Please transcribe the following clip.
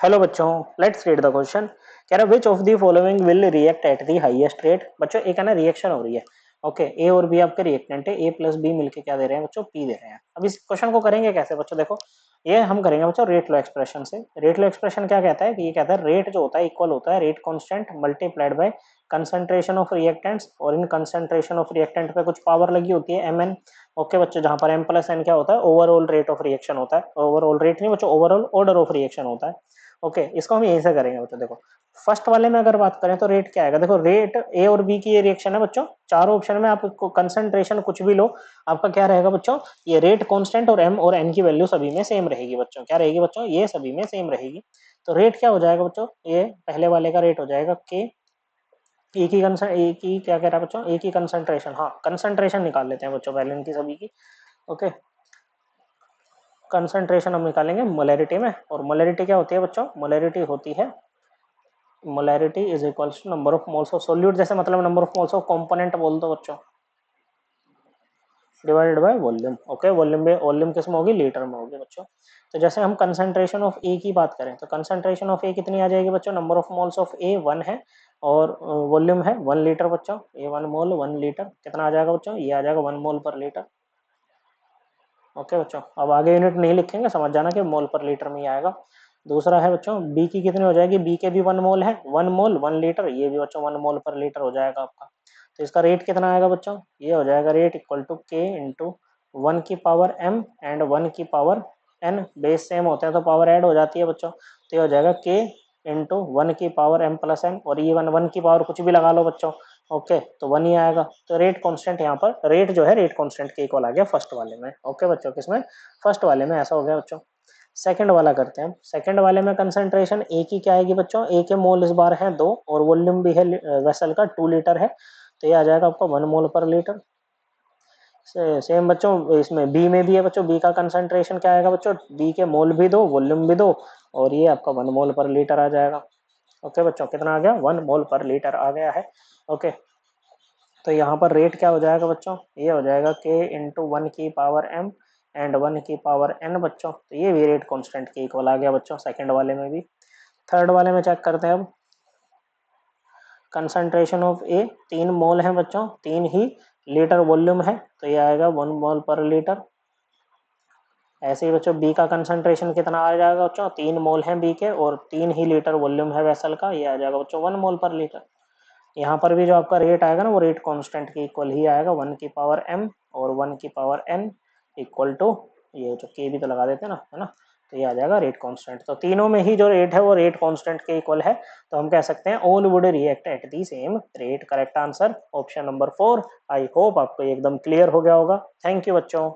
Hello बच्चों, let's read the question. कह रहा which of the following will react at the highest rate. बच्चों एक है ना रिएक्शन हो रही है। ओके, ए और बी आपके रिएक्टेंट है, ए प्लस बी मिलके क्या दे रहे हैं बच्चों, पी दे रहे हैं। अब इस क्वेश्चन को करेंगे कैसे बच्चों, देखो ये हम करेंगे बच्चों रेट लो एक्सप्रेशन से। रेट लो एक्सप्रेशन क्या कहता है कि ये कहता है रेट जो होता है इक्वल होता है rate constant multiplied by concentration of reactants, और इन कंसंट्रेशन ऑफ रिएक्टेंट पे कुछ पावर लगी होती है एम एन। ओके बच्चों, जहां पर एम प्लस एन क्या होता है, ओवरऑल रेट ऑफ रिएक्शन होता है। ओवरऑल रेट नहीं बच्चों, ओवरऑल ऑर्डर ऑफ रिएक्शन होता है। ओके, इसको हम यहीं से करेंगे बच्चों। देखो फर्स्ट वाले में अगर बात करें तो रेट क्या आएगा, देखो रेट ए और बी की ये रिएक्शन है बच्चों, चारों ऑप्शन में आपको कंसंट्रेशन कुछ भी लो, आपका क्या रहेगा बच्चों, ये रेट कांस्टेंट और एम और एन की वैल्यू सभी में सेम रहेगी बच्चों। क्या रहेगी बच्चों, ये सभी में सेम रहेगी। तो रेट क्या हो जाएगा बच्चों, ये पहले वाले का रेट हो जाएगा के, एक ही क्या कह रहा है बच्चों, एक ही कंसंट्रेशन, हाँ कंसंट्रेशन निकाल लेते हैं बच्चों पहले इनकी सभी की। ओके, कंसंट्रेशन हम निकालेंगे मोलैरिटी में, और मोलैरिटी क्या होती है बच्चों, मोलैरिटी होती है, molarity is equals to number of moles of solute, जैसे मतलब number of moles of component बोल दो बच्चों, divided by volume. Okay, volume में, वॉल्यूम किस में होगी, लीटर में होगी बच्चों। तो जैसे हम कंसंट्रेशन ऑफ ए की बात करें तो कंसंट्रेशन ऑफ ए कितनी आ जाएगी बच्चों, नंबर ऑफ मोल्स ऑफ ए 1 है, और वॉल्यूम है 1 लीटर बच्चों। ए 1 मोल 1 लीटर कितना आ जाएगा बच्चों, ये आ जाएगा 1 मोल पर लीटर। ओके बच्चों, अब आगे यूनिट नहीं लिखेंगे, समझ जाना कि मोल पर लीटर में ही आएगा। दूसरा है बच्चों बी की कितनी हो जाएगी, बी के भी 1 मोल है, 1 मोल 1 लीटर, ये भी बच्चों 1 मोल पर लीटर हो जाएगा आपका। तो इसका रेट कितना आएगा बच्चों, ये हो जाएगा रेट इक्वल टू के इंटू 1 की पावर एम एंड 1 की पावर एन। बेस सेम होते हैं तो पावर ऐड हो जाती है बच्चों, तो ये हो जाएगा के इंटू 1 की पावर एम प्लस एन, और ये 1 की पावर कुछ भी लगा लो बच्चों। ओके, तो 1 ही आएगा। तो रेट कांस्टेंट यहाँ पर रेट जो है रेट कांस्टेंट के इक्वल आ गया फर्स्ट वाले में। ओके बच्चों, किसमें, फर्स्ट वाले में ऐसा हो गया बच्चों। सेकंड वाला करते हैं। सेकंड वाले में कंसंट्रेशन ए की क्या आएगी बच्चों, ए के मोल इस बार है 2, और वॉल्यूम भी है वेसल का 2 लीटर है, तो ये आ जाएगा आपका 1 मोल पर लीटर। सेम बच्चों इसमें बी में भी है बच्चों, बी का कंसंट्रेशन क्या आएगा बच्चों, बी के मोल भी 2 वॉल्यूम भी 2, और ये आपका 1 मोल पर लीटर आ जाएगा। ओके बच्चों, कितना आ गया, 1 मोल पर लीटर आ गया है। ओके, तो यहाँ पर रेट क्या हो जाएगा बच्चों, ये हो जाएगा के इंटू 1 की पावर एम एंड 1 की पावर एन बच्चों। तो ये भी रेट कांस्टेंट के इक्वल आ गया बच्चों सेकंड वाले में भी। थर्ड वाले में चेक करते हैं अब। कंसंट्रेशन ऑफ ए 3 मोल है बच्चों, 3 ही लीटर वॉल्यूम है, तो ये आएगा 1 मोल पर लीटर। ऐसे ही बच्चों बी का कंसंट्रेशन कितना आ जाएगा बच्चों, 3 मोल है बी के, और 3 ही लीटर वॉल्यूम है वेसल का, ये आ जाएगा बच्चों 1 मोल पर लीटर। यहाँ पर भी जो आपका रेट आएगा ना वो रेट कांस्टेंट के इक्वल ही आएगा, 1 की पावर एम और 1 की पावर एन इक्वल टू, ये जो के भी तो लगा देते हैं ना, है ना, तो ये आ जाएगा रेट कांस्टेंट। तो तीनों में ही जो रेट है वो रेट कांस्टेंट के इक्वल है, तो हम कह सकते हैं all would react at the same rate. Correct answer option number 4। I hope आपको एकदम क्लियर हो गया होगा। थैंक यू बच्चों।